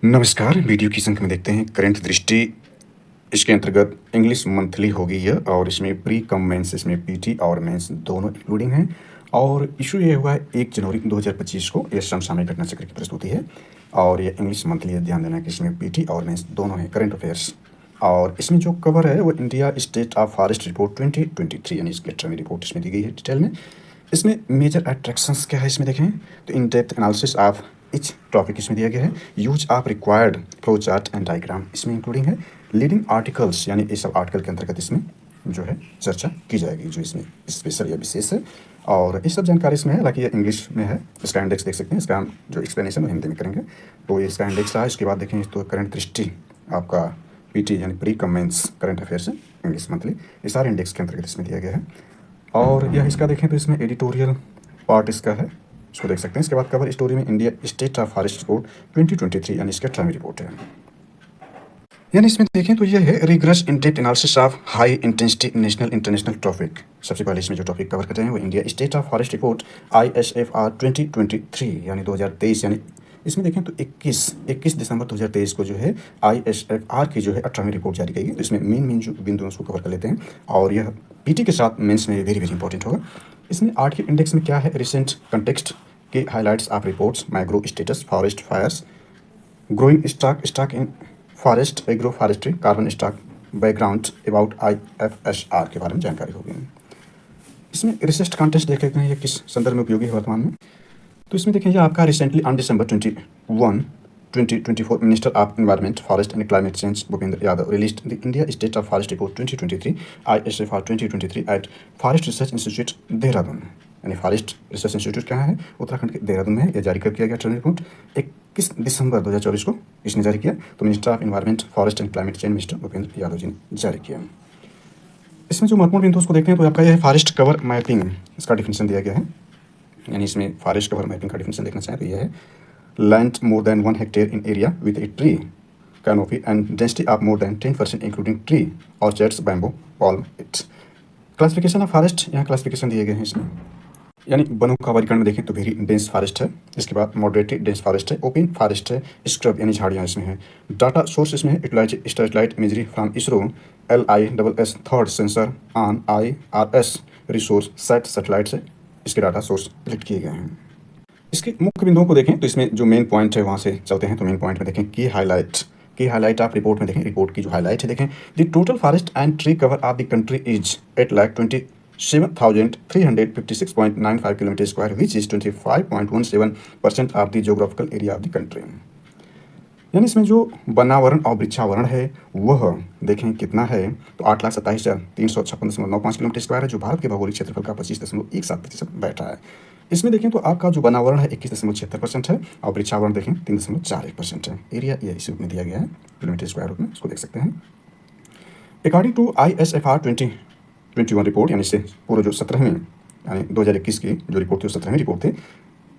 नमस्कार, वीडियो की संख्या में देखते हैं करंट दृष्टि। इसके अंतर्गत इंग्लिश मंथली होगी यह और इसमें प्री कम मेंस, इसमें पीटी और मेंस दोनों इंक्लूडिंग हैं। और इशू ये हुआ है 1 जनवरी 2025 को, यह समसामयिक घटना चक्र की प्रस्तुति है और ये इंग्लिश मंथली है। ध्यान देना कि इसमें पीटी और मेंस दोनों हैं, करंट अफेयर्स। और इसमें जो कवर है वो India state of forest report 2023 यानी इसकी टर्मी रिपोर्ट इसमें दी गई है डिटेल में। इसमें मेजर अट्रैक्शंस क्या है इसमें देखें तो इन depth analysis of each topic इसमें दिया गया है। Use of required flow chart and diagram इसमें इंक्लूडिंग है। लीडिंग आर्टिकल्स यानी इस सब आर्टिकल के अंतर्गत इसमें जो है चर्चा की जाएगी, जो इसमें स्पेशल या विशेष है। और इस सब जानकारी इसमें है, हालांकि ये इंग्लिश में है। इसका इंडेक्स देख सकते हैं, इसका हम जो एक्सप्लेनेशन वो हिंदी में करेंगे। तो ये इसका इंडेक्स रहा है। इसके बाद देखें तो करंट दृष्टि आपका पीटी यानी प्री कमेंट्स करंट अफेयर्स है इंग्लिश मंथली, ये सारे इंडेक्स के अंतर्गत इसमें दिया गया है। और यह इसका देखें तो इसमें एडिटोरियल पार्ट इसका है, इसको देख सकते हैं। इसके बाद कवर स्टोरी में India state of forest report 2023 यानी इसका टर्मी रिपोर्ट है। यानी इसमें देखें तो यह है rigorous in depth analysis of high intensity national international topic. सबसे पहले इसमें जो टॉपिक कवर करते हैं वो India state of forest report ISFR 2023 यानी 2023। यानी इसमें देखें तो 21 दिसंबर 2023 को जो है ISFR की जो है 18वीं रिपोर्ट जारी की गई। तो इसमें मेन जो बिंदु उसको कवर कर लेते हैं और यह पीटी के साथ मेंस में वेरी इंपॉर्टेंट होगा। इसमें आर्ट के इंडेक्स में क्या है, रिसेंट कंटेक्स्ट के highlights of reports, मैग्रो status, forest fires, growing stock in forest, agro forestry, carbon stock, background about IFSR के बारे में जानकारी होगी। इसमें रिसर्च कॉन्टेस्ट देख लेते हैं ये किस संदर्भ में उपयोगी है वर्तमान में। तो इसमें देखें ये आपका recently on December 21, 2024 minister of environment, forest and climate change Bhupender Yadav released the India state of forest report 2023 ISFR 2023 at forest research institute Dehradun. यानी फॉरेस्ट रिसर्च इंस्टीट्यूट कहाँ है, उत्तराखंड के देहरादून में है। यह जारी कर किया गया टर्म रिपोर्ट 21 दिसंबर 2024 को इसने जारी किया। तो minister of environment, forest and climate change mister Bhupendra Yadav ji ने जारी किया। इसमें जो महत्वपूर्ण बिंदु उसको देखते हैं तो आपका यह है फॉरेस्ट कवर मैपिंग, इसका डिफिनेशन दिया गया है। यानी इसमें फॉरेस्ट कवर मैपिंग का डिफिनेशन देखना चाहें तो यह है land more than 1 hectare in area with a tree canopy and density of more than 10% including tree orchards, bamboo, palm it. Classification of forest, यहाँ क्लासिफिकेशन दिए गए हैं इसमें। यानी वनों का वर्गीकरण में देखें तो वेरी डेंस फॉरेस्ट है, इसके बाद मॉडरेटली डेंस फॉरेस्ट है, ओपन फॉरेस्ट है, स्क्रब यानी झाड़ियाँ इसमें है। डाटा सोर्स इसमें है utilise satellite imagery from ISRO LISS third sensor on IRS resource set satellite से इसके डाटा सोर्स कलेक्ट किए गए हैं। इसके मुख्य बिंदुओं को देखें तो इसमें जो मेन पॉइंट है वहाँ से चलते हैं। तो मेन पॉइंट में देखें की हाईलाइट ऑफ रिपोर्ट में देखें, रिपोर्ट की जो हाईलाइट है देखें the total forest and tree cover of the country is 8,27,356.95 kilometre square which is 25.17% of the geographical area of the country. यानी इसमें जो वनावरण और वृक्षावरण है वह देखें कितना है तो 8,27,356.95 किलोमीटर स्क्वायर है, जो भारत के भौगोलिक क्षेत्रफल का 25.17% बैठा है। इसमें देखें तो आपका जो वनावरण है 21.76% है और वृक्षावरण देखें 3.41% है। एरिया ये इस रूप में दिया गया है किलोमीटर स्क्वायर रूप में, इसको देख सकते हैं। अकॉर्डिंग टू ISFR 2021 रिपोर्ट, यानी इससे पूरा जो 17वीं यानी 2021 की जो रिपोर्ट थी वो 17वीं रिपोर्ट थी।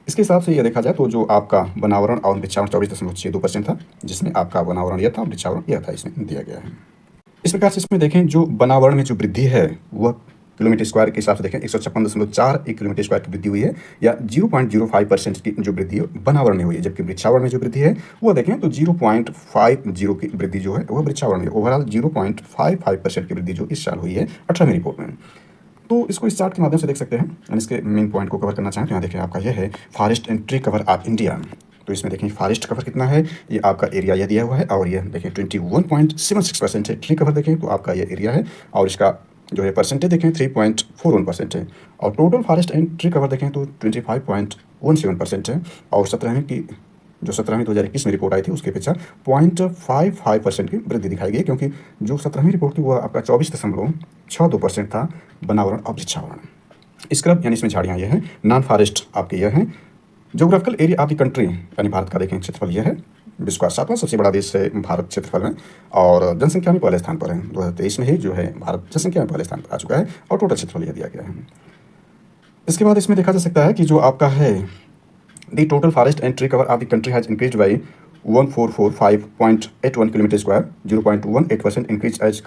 इसके हिसाब से ये देखा जाए तो जो आपका वनावरण और वृक्षावरण 24.62% था, जिसमें आपका वनावरण यह था और वृक्षावरण यह था, इसमें दिया गया है। इस प्रकार से इसमें देखें जो वनावरण में जो वृद्धि है वह किलोमीटर स्क्वायर के हिसाब से देखें 156.41 किलोमीटर स्क्वायर की वृद्धि हुई है, या 0.05% की जो वृद्धि वनावरण में हुई है। जबकि वृक्षावरण में जो वृद्धि है वो देखें तो 0.50 की वृद्धि जो है वह वृक्षावरण में, ओवरऑल 0.55% की वृद्धि जो इस साल हुई है 18वीं रिपोर्ट में। तो इसको इस चार्ट के माध्यम से देख सकते हैं। एंड इसके मेन पॉइंट को कवर करना चाहें तो यहाँ देखें आपका यह है forest and tree cover of India. तो इसमें देखें फॉरेस्ट कवर कितना है, ये आपका एरिया यह दिया हुआ है और यह देखें 21.76% है। ट्री कवर देखें तो आपका यह एरिया है और इसका जो है परसेंटेज देखें 3.41% है। और total forest and tree cover देखें तो 25.17% है। और 17वीं 2021 में रिपोर्ट आई थी उसके अपेक्षा 0.55% की वृद्धि दिखाई गई, क्योंकि जो 17वीं रिपोर्ट थी वह आपका 24.62% था वनावरण और वृक्षावरण। स्क्रब यानी इसमें झाड़ियाँ यह है, नॉन फॉरेस्ट आपके यह है। Geographical area of the country यानी भारत का देखें क्षेत्रफल यह है, विश्व का 7वां सबसे बड़ा देश है भारत क्षेत्रफल में और जनसंख्या में पहले स्थान पर है। 2023 में ही जो है भारत जनसंख्या में पहले स्थान पर आ चुका है और टोटल क्षेत्रफल यह दिया गया है। इसके बाद इसमें देखा जा सकता है कि जो आपका है the total forest and tree cover of the country has increased by 1445.81 kilometre square, 0.18% increase as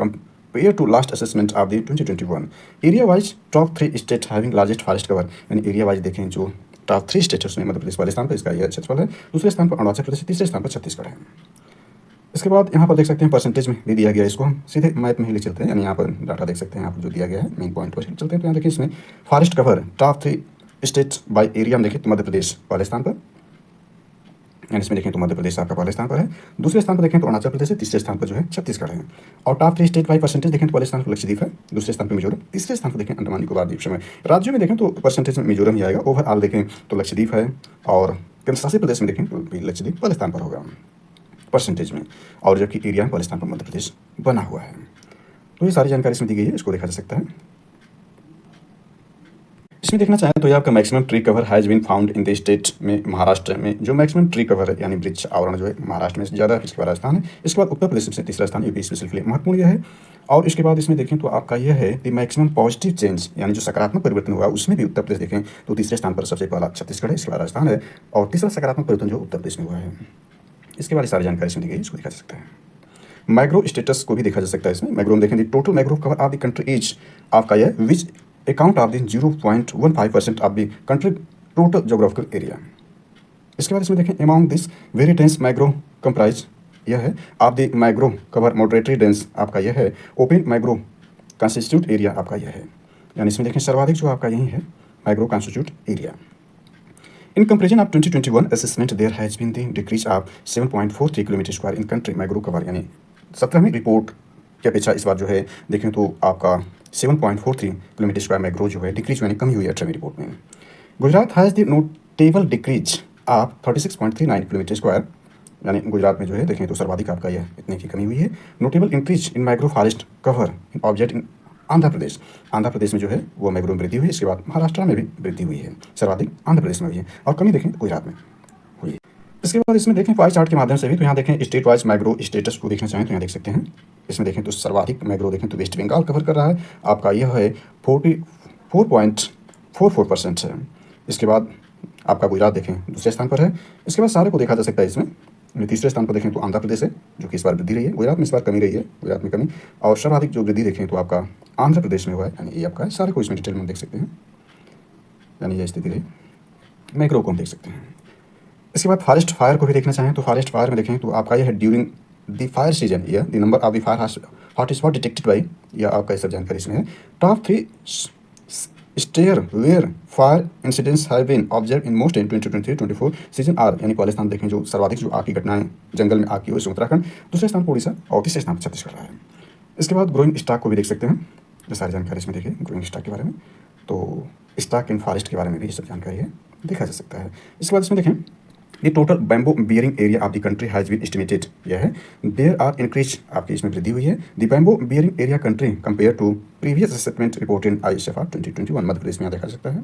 compared to last assessment of the 2021 area wise top 3 states having largest forest cover। यानी एरिया वाइज देखें जो top 3 state है उसमें मध्य प्रदेश पहले स्थान पर, इसका यह क्षेत्रफल है। दूसरे स्थान पर अरुणाचल प्रदेश, तीसरे स्थान पर छत्तीसगढ़ है। इसके बाद यहाँ पर देख सकते हैं परसेंटेज में भी दिया गया है, इसको हम सीधे मैप में ही ले चलते हैं, यानी यहाँ पर डाटा देख सकते हैं, यहाँ पर जो दिया गया है मेन पॉइंट पर चलते हैं। तो यहाँ देखिए इसमें forest cover top 3 states by area में देखें तो मध्य प्रदेश पहले स्थान पर, यानी इसमें देखें तो मध्य प्रदेश आपका पहले स्थान पर है। दूसरे स्थान पर देखें तो अरुणाचल प्रदेश है, तीसरे स्थान पर जो है छत्तीसगढ़ है। और टॉप 3 स्टेट बाई परसेंटेज देखें तो पहले स्थान पर लक्षद्वीप है, दूसरे स्थान पर मिजोरम, तीसरे स्थान पर देखें अंडमान निकोबार द्वीप समूह। राज्यों में देखें तो परसेंटेज में मिजोरम ही आएगा, ओवरऑल देखें तो लक्षद्वीप है, और केंद्र शासित प्रदेश में देखें तो लक्षद्वीप पहले स्थान पर होगा परसेंटेज में, और जबकि एरिया में पहले स्थान पर मध्य प्रदेश बना हुआ है। तो ये सारी जानकारी इसमें दी गई है, इसको देखा जा सकता है। इसमें देखना चाहें तो ये आपका maximum tree cover has been found in the state में, महाराष्ट्र में जो मैक्सिमम ट्री कवर है यानी वृक्ष आवरण जो है महाराष्ट्र में ज़्यादा है, इसके बाद राजस्थान है, इसके बाद उत्तर प्रदेश से तीसरा स्थान, ये भी स्पेशल के लिए महत्वपूर्ण यह है। और इसके बाद इसमें देखें तो आपका यह है कि मैक्सिमम पॉजिटिव चेंज यानी जो सकारात्मक परिवर्तन हुआ उसमें भी उत्तर प्रदेश देखें तो तीसरे स्थान पर सबसे पहला छत्तीसगढ़ है, इसके बाद राजस्थान है, और तीसरा सकारात्मक परिवर्तन जो उत्तर प्रदेश में हुआ है। इसके बारे में सारी जानकारी इसमें दी गई, इसको देखा जा सकता है। मैग्रो स्टेटस को भी देखा जा सकता है इसमें। मैग्रो में देखें total mangrove cover of the country is आपका यह which account of the 0.15% of the country total geographical area. इसके बाद इसमें देखें amount this very dense mangrove comprise यह है of the mangrove cover moderately dense आपका यह है ओपन मैग्रो कंस्टिट्यूट एरिया आपका यह है, यानी इसमें देखें सर्वाधिक जो आपका यही है मैग्रो constitute area. In comparison of 2021 assessment, there has been the decrease of 7.43 kilometre square in country मैग्रो cover, यानी 17वीं रिपोर्ट की अपेक्षा इस बार जो है देखें तो आपका 7.43 किलोमीटर स्क्वायर मैग्रो जो है डिक्रीज यानी कमी हुई है 18वीं रिपोर्ट में। Gujarat has the notable decrease of 36.39 kilometre square, यानी गुजरात में जो है देखें तो सर्वाधिक आपका यह इतने की कमी हुई है। Notable increase in mangrove forest cover in object in Andhra Pradesh, Andhra Pradesh में जो है वो मैग्रो में वृद्धि हुई है, इसके बाद महाराष्ट्र में भी वृद्धि हुई है, सर्वाधिक आंध्र प्रदेश में हुई है, और कमी देखें गुजरात में हुई है। इसके बाद इसमें देखें पाई चार्ट के माध्यम से भी, तो यहाँ देखें स्टेट वाइज मैग्रो स्टेटस को देखना चाहें तो यहाँ देख सकते हैं। इसमें देखें तो सर्वाधिक मैग्रो देखें तो वेस्ट बंगाल कवर कर रहा है, आपका यह है 44.44% है। इसके बाद आपका गुजरात देखें दूसरे स्थान पर है। इसके बाद सारे को देखा जा सकता है इसमें। तीसरे स्थान पर देखें तो आंध्र प्रदेश है जो कि इस बार वृद्धि रही है, गुजरात में इस बार कमी रही है, गुजरात में कमी, और सर्वाधिक जो वृद्धि देखें तो आपका आंध्र प्रदेश में हुआ है, यानी ये आपका है। सारे को इसमें डिटेल में देख सकते हैं, यानी यह स्थिति रही। मैग्रो को हम देख सकते हैं। इसके बाद फॉरेस्ट फायर को भी देखना चाहें तो फॉरेस्ट फायर में देखें तो आपका यह है ड्यूरिंग द फायर सीजन यह the number of the fire hot spot detected by, यह आपका सब जानकारी इसमें है। Top 3 state where fire incidents have been observe in most in 2023-24 season are, यानी पहले स्थान देखें जो सर्वाधिक जो आग की घटनाएं जंगल में आग की हुई उत्तराखंड, दूसरे स्थान पर उड़ीसा, और तीसरे स्थान पर छत्तीसगढ़ रहा है। इसके बाद ग्रोइंग स्टॉक को भी देख सकते हैं, ये सारी जानकारी इसमें देखिए ग्रोइंग स्टॉक के बारे में, तो स्टॉक इन फॉरेस्ट के बारे में भी ये सब जानकारी है, देखा जा सकता है। इसके बाद इसमें देखें ये total bamboo bearing area of the country has been estimated, यह है देयर आर इंक्रीज आपकी इसमें वृद्धि हुई है। The bamboo bearing area country compare to previous assessment report in ISFR 2021 Madhya Pradesh में यहाँ देखा जा सकता है।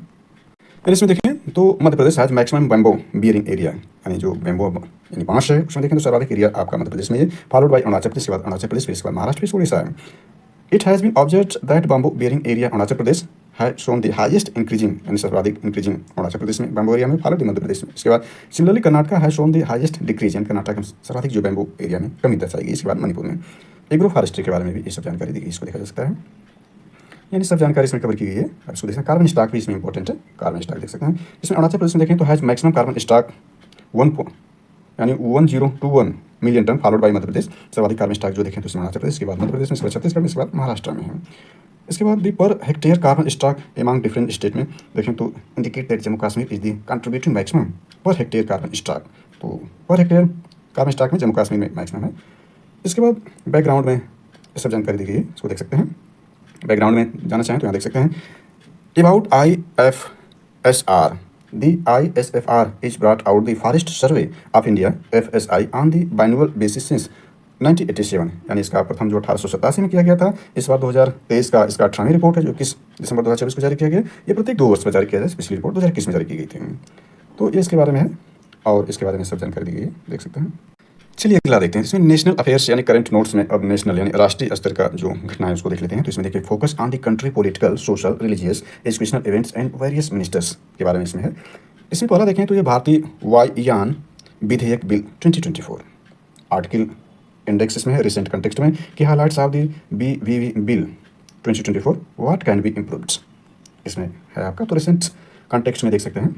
फिर इसमें देखें तो Madhya Pradesh has maximum bamboo bearing area, यानी जो बैम्बो यानी बांस है उसमें देखें तो सर्वाधिक एरिया आपका मध्य प्रदेश में है, फॉलोड बाई अरुणाचल प्रदेश, के बाद अरुणाचल प्रदेश, इसके बाद महाराष्ट्र, फिर उड़ीसा है। It has been observed that bamboo bearing area Arunachal Pradesh has shown the highest increasing, यानी सर्वाधिक इंक्रीजिंग अरुणाचल प्रदेश में बैम्बो एरिया में, फॉलोड मध्य प्रदेश में। इसके बाद similarly Karnataka has shown the highest decrease, यानी कर्नाटक में सर्वाधिक जो बैम्बो एरिया में कमी दर्शाई गई। इसके बाद मणिपुर में एग्रो फॉरेस्ट्री के बारे में भी ये सब जानकारी दी गई, इसको देखा जा सकता है, यानी सब जानकारी इसमें कवर की गई है। अब इसको देखना कार्बन स्टॉक भी इसमें इंपॉर्टेंट है, कार्बन स्टॉक देख सकते हैं। इसमें अरुणाचल प्रदेश में देखें तो has maximum carbon stock 1021 million tonne, followed by Madhya Pradesh, सर्वाधिक कार्बन स्टॉक जो देखें तो इसमें अरुणाचल प्रदेश, के बाद मध्य प्रदेश में, इसके बाद छत्तीसगढ़ में, इसके बाद महाराष्ट्र में है। इसके बाद भी per hectare carbon stock among different state में देखें तो indicate that Jammu Kashmir is the contributing maximum per hectare carbon stock, तो पर हेक्टेयर कार्बन स्टॉक में जम्मू कश्मीर में मैक्सिमम है। इसके बाद बैकग्राउंड में ये सब जानकारी दी गई है, इसको देख सकते हैं। बैकग्राउंड में जाना चाहें तो यहाँ देख सकते हैं about IFSR, the ISFR is brought out the Forest Survey of India FSI on the biannual basis since 1987, यानी इसका प्रथम जो 1887 में किया गया था, इस बार 2023 का इसका 18वीं रिपोर्ट है जो 21 दिसंबर 2024 को जारी किया गया। ये प्रत्येक 2 वर्ष में जारी किया जाए, पिछली रिपोर्ट 2021 में जारी की गई थी, तो ये इसके बारे में है और इसके बारे में सब जानकारी दी गई है, देख सकते हैं। चलिए अगला देखते हैं। इसमें नेशनल अफेयर्स यानी करंट नोट्स में अब नेशनल यानी राष्ट्रीय स्तर का जो घटना है उसको देख लेते हैं। तो इसमें देखिए focus on the country political social religious educational events and various ministers के बारे में इसमें है। इसमें पहला देखें तो ये भारतीय Vayuyan Vidheyak bill 2024 article index इसमें है रिसेंट कंटेक्स्ट में कि highlights of the BVV bill 2024 what can be improved, इसमें है आपका, तो रिसेंट कंटेक्स्ट में देख सकते हैं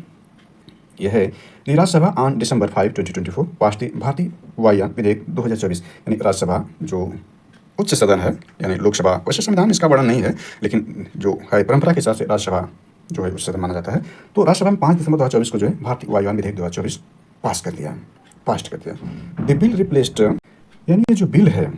यह है दी राज्यसभा ऑन December 5, 2024 पास दी भारतीय वायुयान विधेयक 2024। यानी राज्यसभा जो उच्च सदन है, यानी लोकसभा, वैसे संविधान इसका वर्णन नहीं है, लेकिन जो है परंपरा के हिसाब से राज्यसभा जो है उच्च सदन माना जाता है। तो राज्यसभा में 5 दिसंबर 2024 को जो है भारतीय वायुयान विधेयक 2024 पास कर दिया। द बिल रिप्लेस्ड, यानी ये जो बिल है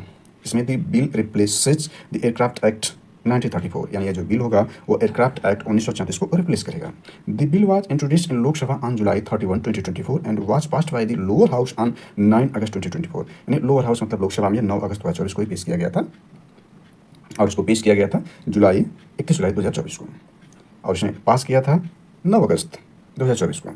इसमें the bill replaces the aircraft act 1934, यानी ये जो बिल होगा वो एयरक्राफ्ट एक्ट 1934 को रिप्लेस करेगा। The bill was introduced in Lok Sabha on July 31, 2024 and was passed by the lower house on 9 अगस्त 2024। यानी लोअर हाउस मतलब लोकसभा में 9 अगस्त 2024 को ही पेश किया गया था, और इसको पेश किया गया था 21 जुलाई 2024 को, और इसने पास किया था 9 अगस्त 2024 को।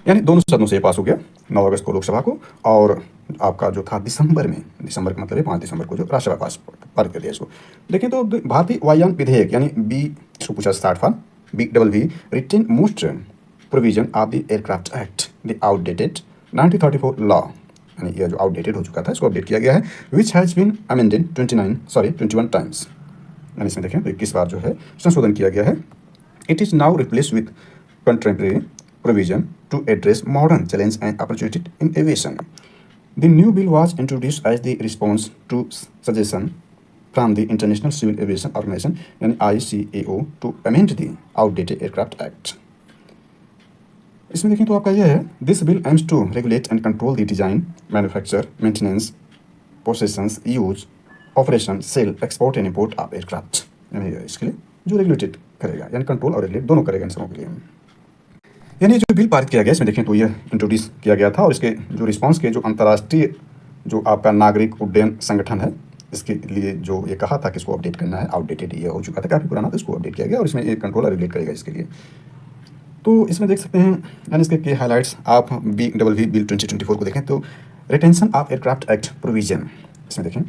यानी दोनों सदनों से ये पास हो गया, 9 अगस्त को लोकसभा को, और आपका जो था दिसंबर का मतलब है 5 दिसंबर को जो राज्यसभा पारित कर दिया इसको। देखें तो भारतीय वायुयान विधेयक यानी बी, इसको पूछा start for BWV retain most provision of the aircraft act the outdated 1934 law, यानी यह जो आउटडेटेड हो चुका था इसको अपडेट किया गया है, which has been amended 21 times. यानी इसमें देखें तो 21 बार जो है संशोधन किया गया है। It is now replace with contemporary provision to address modern challenge and opportunity in aviation. The new bill was introduced as the response to suggestion from the International Civil Aviation Organization and ICAO to amend the outdated aircraft act. इसमें देखें तो आपका यह है, this bill aims to regulate and control the design, manufacture, maintenance, possessions, use, operation, sale, export and import of aircraft. यानी इसके लिए जो रेगुलेटेड करेगा, यानी कंट्रोल और रेगुलेट दोनों करेगा इन सबों के लिए। यानी जो बिल पारित किया गया इसमें देखें तो यह इंट्रोड्यूस किया गया था, और इसके जो रिस्पांस के जो अंतर्राष्ट्रीय जो आपका नागरिक उड्डयन संगठन है इसके लिए जो ये कहा था कि इसको अपडेट करना है, आउटडेटेड ये हो चुका था काफ़ी पुराना, तो इसको अपडेट किया गया और इसमें एक कंट्रोल रेगुलेट करेगा इसके लिए। तो इसमें देख सकते हैं, यानी इसके के हाईलाइट्स आप BWV बिल 2024 को देखें तो retention of aircraft act provision, इसमें देखें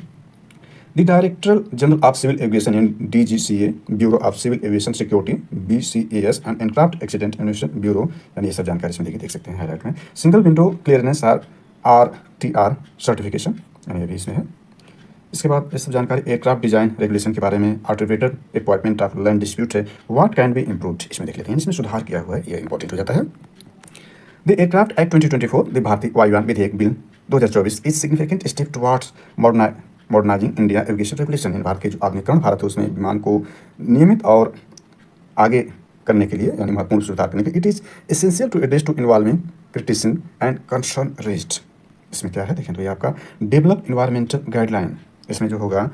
the director general of civil aviation in DGCA bureau of civil aviation security BCAS and aircraft accident investigation bureau, यानी ये सब जानकारी इसमें देख सकते हैं हाईलाइट में। Single window clearance RTR certification, यानी ये भी इसमें है। इसके बाद ये सब जानकारी एयरक्राफ्ट डिजाइन रेगुलेशन के बारे में, आर्टिवेटर अपॉइंटमेंट ऑफ लैंड डिस्प्यूट है, व्हाट कैन बी इम्प्रूव्ड, इसमें देख लेते हैं, इसमें सुधार किया हुआ है, ये इंपॉर्टेंट हो जाता है। The aircraft act 2024 the Bharatiya Vayuyan Vidheyak bill 2024 is significant step towards modernising India aviation regulation. इन भारत के जो आधुनिकीकरण भारत है उसमें विमान को नियमित और आगे करने के लिए, यानी महत्वपूर्ण सुधार करने के लिए, it is essential to address to involving criticism and concern raised. इसमें क्या है देखें तो ये आपका डेवलप इन्वायरमेंटल गाइडलाइन, इसमें जो होगा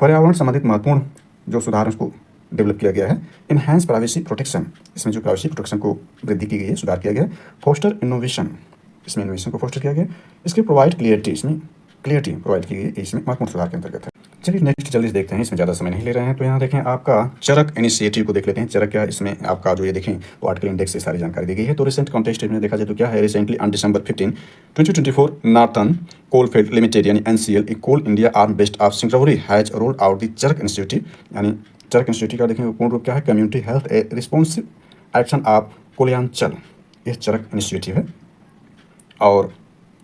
पर्यावरण संबंधित महत्वपूर्ण जो सुधार उसको डेवलप किया गया है। इनहैंस प्राइवेसी प्रोटेक्शन, इसमें जो प्राइवेसी प्रोटेक्शन को वृद्धि की गई है, सुधार किया गया है। फोस्टर इनोवेशन, इसमें इनोवेशन को फोस्टर किया गया। इसके प्रोवाइड क्लियरिटी, इसमें क्लियरिटी प्रोवाइड की गई, इसमें महत्वपूर्ण सुधार के अंतर्गत है। चलिए नेक्स्ट जल्दी से देखते हैं, इसमें ज़्यादा समय नहीं ले रहे हैं। तो यहाँ देखें आपका चरक इनिशिएटिव को देख लेते हैं। चरक क्या है, इसमें आपका जो ये देखें तो आर्टिकल इंडेक्स से सारी जानकारी दी गई है। तो रिसेंट कॉन्टेक्स्ट में देखा जाए तो क्या है, recently on December 15, 2024 northern coalfield limited यानी NCL a Coal India arm based of Singrauli has rolled out the Charak institute, यानी चरक इंस्टीट्यूट का देखें पूर्ण रूप क्या है, community health a responsive action of Koyalanchal, ये चरक इंस्टीट्यूट है। और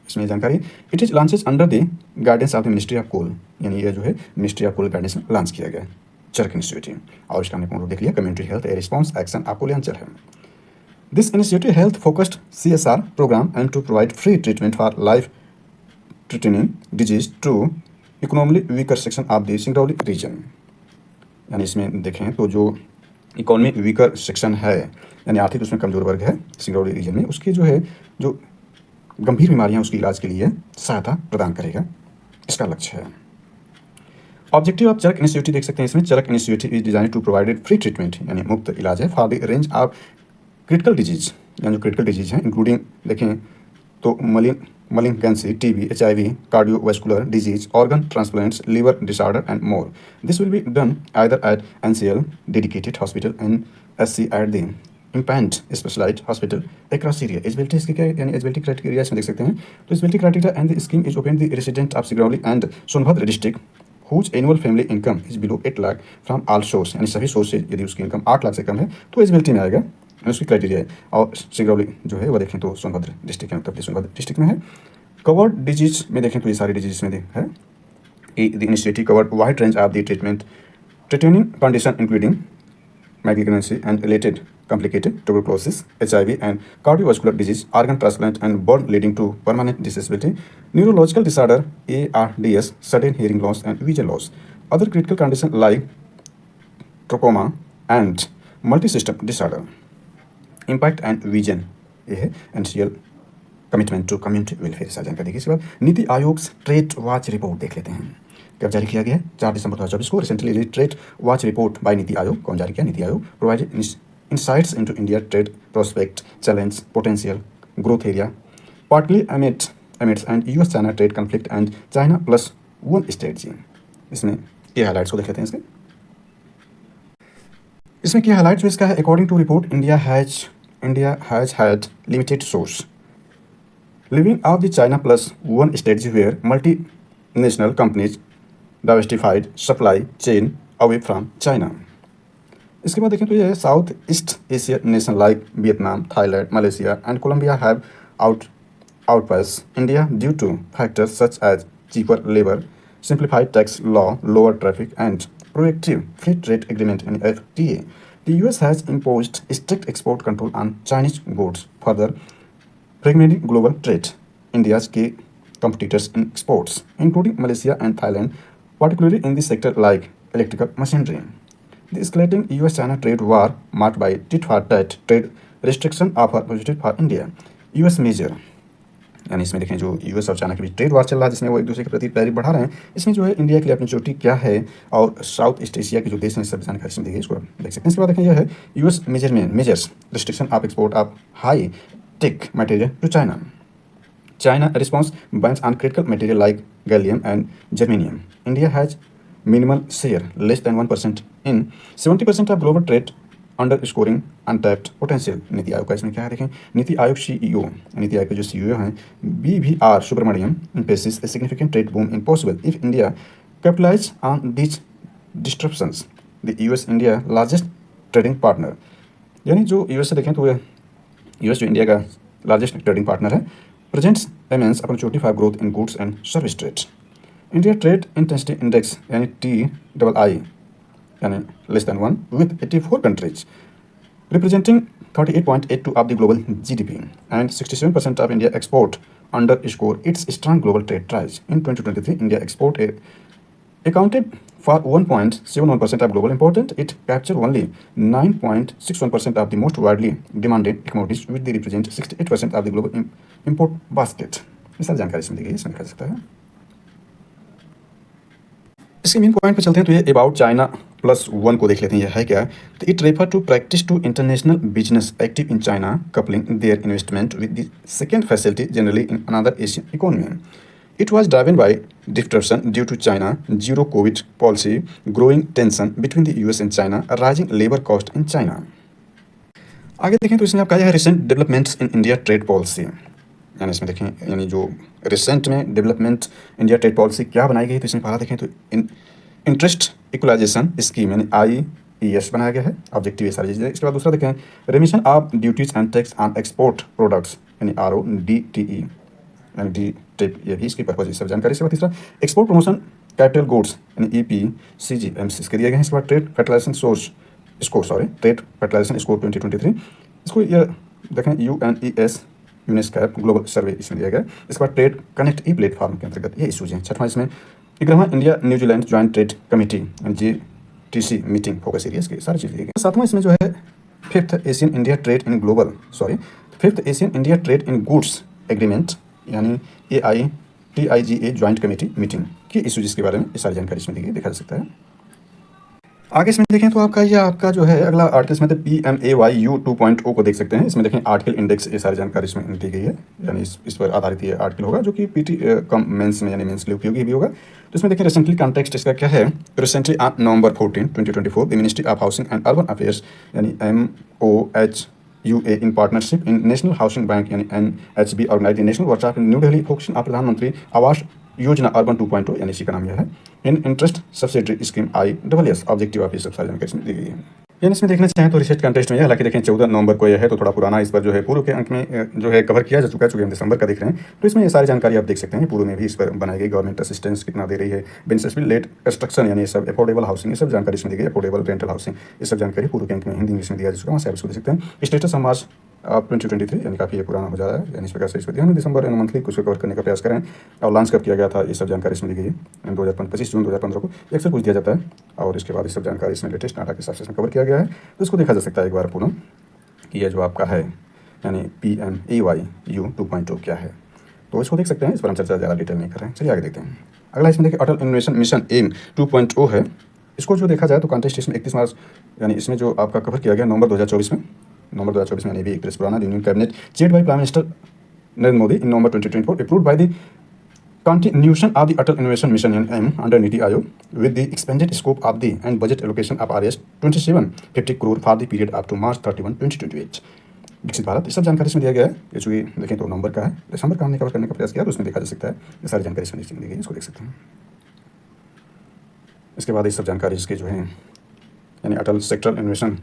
इसमें जानकारी it is launches under the guidance of the ministry of coal, यानी ये जो है मिनिस्ट्री ऑफ कोल गाइडेंस में लॉन्च किया गया है चरक इंस्टीट्यूट, और इसका हमने पूर्ण रूप देख लिया, community health a response action of Koyalanchal है। This institute health focused CSR programme and to provide free treatment for life threatening disease to economically weaker section of the Singrauli region, यानी इसमें देखें तो जो इकोनॉमिक वीकर सेक्शन है, यानी आर्थिक उसमें कमजोर वर्ग है सिंगरौली रीजन में, उसकी जो है जो गंभीर बीमारियां उसके इलाज के लिए सहायता प्रदान करेगा, इसका लक्ष्य है। ऑब्जेक्टिव ऑफ चरक इंस्टीट्यूट देख सकते हैं, इसमें Charak institute is design to provided free treatment, यानी मुफ्त इलाज है for the range of critical disease, यानी जो क्रिटिकल डिजीज हैं इंक्लूडिंग देखें तो malignancy, TB, HIV, cardiovascular disease, organ transplants, liver disorder and more. This will be done either at NCL dedicated hospital and SC at the empanelled specialised hospital across area। Eligibility इसके क्या है, यानी eligibility criteria इसमें देख सकते हैं। तो eligibility criteria and the scheme is open the resident of Singrauli and Sonbhadra district whose annual family income is below 8 lakh from all source, यानी सभी सोर्स से यदि उसकी इनकम 8 लाख से कम है तो एलिजिबिलिटी में आएगा, उसकी क्राइटेरिया है। और सिंगरौली जो है वो देखें तो सोनभद्र डिस्ट्रिक्ट है, उत्तर प्रदेश सोनभद्र डिस्ट्रिक्ट में है। कवर्ड डिजीज में देखें तो ये सारी डिजीज में है। The initiative covered wide range of the treatment condition including malignancy and related complicated tuberculosis, HIV, and cardiovascular disease, organ transplant, and burn leading to permanent disability, neurological disorder, ARDS, sudden hearing loss, and vision loss. Other critical conditions like trachoma and multi system disorder impact and vision ये है NCL commitment to community welfare साझा जानकारी देखिए। इसके बाद NITI Aayog trade watch report देख लेते हैं। कब जारी किया गया है? 4 दिसंबर 2024 को recently trade watch report by NITI Aayog. कौन जारी किया? NITI Aayog provided insights into India trade prospect, challenge, potential, growth area, partly amidst and US-China trade conflict and China plus one strategy। इसमें ये हाइलाइट्स को देख लेते हैं इसके। इसमें क्या हाइलाइट जो इसका है, according to report India has had limited source living of the China plus one strategy where multi national companies diversified supply chain away from China. इसके बाद देखें तो ये South East Asia nation like Vietnam, Thailand, Malaysia and Colombia have outpace India due to factors such as cheaper labor, simplified tax law, lower traffic, and proactive free trade agreement in FTA. The US has imposed strict export control on Chinese goods, further fragmenting global trade. India's key competitors in exports, including Malaysia and Thailand, particularly in the sector like electrical machinery. The escalating US-China trade war, marked by tit-for-tat trade restriction, offer positive for India. US measure यानी इसमें देखें जो US और China के बीच trade war चल रहा है जिसमें वो एक दूसरे के प्रति टैरिफ बढ़ा रहे हैं। इसमें जो है इंडिया के लिए अपनी चोटी क्या है और साउथ ईस्ट एशिया के जो देश हैं सब जानकारी इसमें देखिए, इसको देख सकते हैं। इसके बाद देखें यह है US measures restriction of export of high tech material to China. China response bans on critical material like gallium and germanium. India has minimal share less than 1% in 70% of global trade under scoring untapped potential. NITI Aayog का इसमें क्या है देखें, NITI Aayog CEO, NITI Aayog के जो CEO हैं BVR Subramaniam emphasizes a significant trade boom is possible if India capitalize on these disruptions. The US India largest trading partner, यानी जो यूएस से देखें तो यूएस जो इंडिया का लार्जेस्ट ट्रेडिंग पार्टनर है, presents immense opportunity for growth in goods and service trade. India Trade Intensity Index यानी TII यानी less than 1 with 84 countries representing 38.82 of the global GDP and 67% of India export underscore its strong global trade ties. In 2023, India export accounted for 1.71% of global import. It captured only 9.61% of the most widely demanded commodities, which they represent 68% of the global import basket. इस सारी जानकारी इसमें दी गई है, इसमें लिखा जा सकता है। इसके मेन पॉइंट पे चलते हैं तो ये अबाउट चाइना +1 को देख लेते हैं, ये है क्या। तो it refer to practice to international business active in China coupling their investment with the second facility generally in another Asian economy. It was driven by disruption due to China zero COVID policy, growing tension between the US and China, rising labour cost in China. आगे देखें तो इसमें आपका यह है recent developments in India trade policy, यानी इसमें देखें यानी जो रिसेंट में डेवलपमेंट इंडिया ट्रेड पॉलिसी क्या बनाई गई, तो इसमें पहला देखें तो इंटरेस्ट इक्वलाइजेशन स्कीम यानी IES बनाया गया है, ऑब्जेक्टिव ये सारी चीज़ें। इसके बाद दूसरा देखें remission of duties and tax on export products यानी RODTE यानी DTIP, ये भी इसकी पर्पज सब जानकारी। इसके बाद तीसरा एक्सपोर्ट प्रमोशन कैपिटल गुड्स यानी EPCG इसके दिए गए हैं। इसके बाद trade fertilization trade fertilization score 2023, इसको ये देखें UNES यूनेस्कैप ग्लोबल सर्वे इसमें दिया गया। इसके बाद ट्रेड कनेक्ट प्लेटफॉर्म के अंतर्गत ये इशूज हैं। छठवां इसमें 11वां India New Zealand joint trade committee GTC meeting focus areas की सारी चीज़ें। सातवां इसमें जो है fifth ASEAN India trade in goods agreement यानी AITIGA ज्वाइंट कमेटी मीटिंग की इशूज के बारे में ये सारी जानकारी इसमें दी गई, देखा जा सकता है। आगे इसमें देखें तो आपका जो है अगला आर्टिकल इसमें PMAYU 2.0 को देख सकते हैं। इसमें देखें आर्टिकल इंडेक्स ये सारी जानकारी इसमें दी गई है, यानी इस पर आधारित ये आर्टिकल होगा जो कि PT कम मेंस में यानी मेंस के लिए उपयोगी भी होगा। तो इसमें देखें रिसेंटली कॉन्टेक्स्ट इसका क्या है, recently on November 14, 2024 the ministry of housing and urban affairs यानी MOHUA in partnership in national housing bank यानी NHB organise national workshop in new Delhi focusing on Pradhan Mantri Awas योजना अर्बन 2.0 यानी इसी का नाम यह है इन interest subsidy scheme ISS objective of ये सब सारी जानकारी इसमें दी गई है। यानी इसमें देखना चाहें तो रिसेंट कंटेस्ट में है, हालांकि देखें 14 नवंबर को यह है तो थोड़ा पुराना, इस पर जो है पूर्व के अंक में जो है कवर किया जा चुका है, चूँकि हम दिसंबर का देख रहे हैं। तो इसमें ये सारी जानकारी आप देख सकते हैं, पूर्व में भी इस पर बनाई गई, गवर्नमेंट असिस्टेंस कितना दे रही है, बेनिफिशियल लेट कंस्ट्रक्शन यानी ये सब, अफोर्डेबल हाउसिंग, ये सब जानकारी इसमें दी गई, अफोर्डेबल रेंटल हाउसिंग, ये सब जानकारी पूर्व के अंक में हिंदी इंग्लिश में दिया जा चुका है, वहाँ से आप इसको देख सकते हैं। स्टेटस ऑफ मार्च 2023 यानी काफ़ी पुराना हो जा रहा है, यानी इस प्रकार से इसको दिया हमने दिसंबर मंथली कुछ कवर करने का प्रयास करें, और लॉन्च कब किया गया था ये सब जानकारी इसमें दी गई है 25 जून 2015 को, अक्सर कुछ दिया जाता है, और इसके बाद ये सब जानकारी इसमें लेटेस्ट डाटा के हिसाब से इसमें कवर किया गया है। तो इसको देखा जा सकता है एक बार पूर्ण कि यह जो आपका है यानी PMAYU 2.0 क्या है, तो इसको देख सकते हैं, इस पर हम चर्चा ज़्यादा डिटेल नहीं कर रहे हैं। चलिए आगे देखते हैं। अगला इसमें देखिए अटल इनोवेशन मिशन एम 2.0 है। इसको जो देखा जाए तो कॉन्टेस्ट इसमें 31 मार्च यानी इसमें जो आपका कवर किया गया नवंबर 2024 में यानी भी एक प्रेस पुराना union cabinet chaired by prime minister Narendra Modi in November 2024 approved by the continuation of the Atal Innovation Mission (AIM) under NITI Aayog with the expanded scope of the and budget allocation of Rs 2750 crore for the period up to March 31, 2028। विकसित भारत, ये सब जानकारी इसमें दिया गया है। ये चूँकि देखें तो नंबर का है, दिसंबर का हमने कवर करने का प्रयास किया तो उसमें देखा जा सकता है, ये सारी जानकारी इसमें दी गई, इसको देख सकते हैं। इसके बाद ये सब जानकारी इसके जो है यानी अटल सेक्टरल इनोवेशन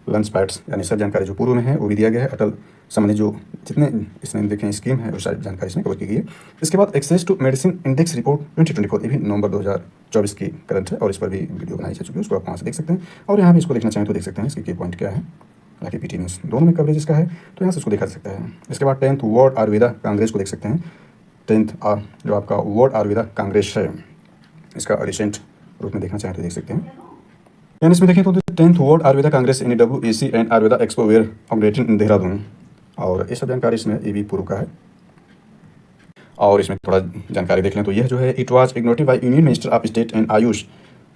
लंच पैड्स यानी सब जानकारी जो पूर्व में है वो भी दिया गया है। अटल संबंधी जो जितने इसमें देखें स्कीम है वो सारी जानकारी इसमें कवर की गई है। इसके बाद access to medicine index report 2024, ये भी नवंबर 2024 की करंट है, और इस पर भी वीडियो बनाई जा चुकी है, उसको आप वहाँ से देख सकते हैं। और यहाँ भी इसको देखना चाहें तो देख सकते हैं, इसके की पॉइंट क्या है, हालांकि PT न्यूज़ दोनों में कवरेज इसका है, तो यहाँ से इसको देखा जा सकता है। इसके बाद 10th वर्ल्ड आयुर्वेदा कांग्रेस को देख सकते हैं। 10th जो आपका वर्ल्ड आयुर्वेदा कांग्रेस है, इसका रिसेंट रूप में देखना चाहें तो देख सकते हैं। यानी इसमें देखें तो 10th world Ayurveda congress NWAC and Ayurveda expo where operating in Dehradun, और ये सब जानकारी इसमें ये भी पूर्व का है। और इसमें थोड़ा जानकारी देख लें तो यह जो है it was inaugurated by union minister of state and AYUSH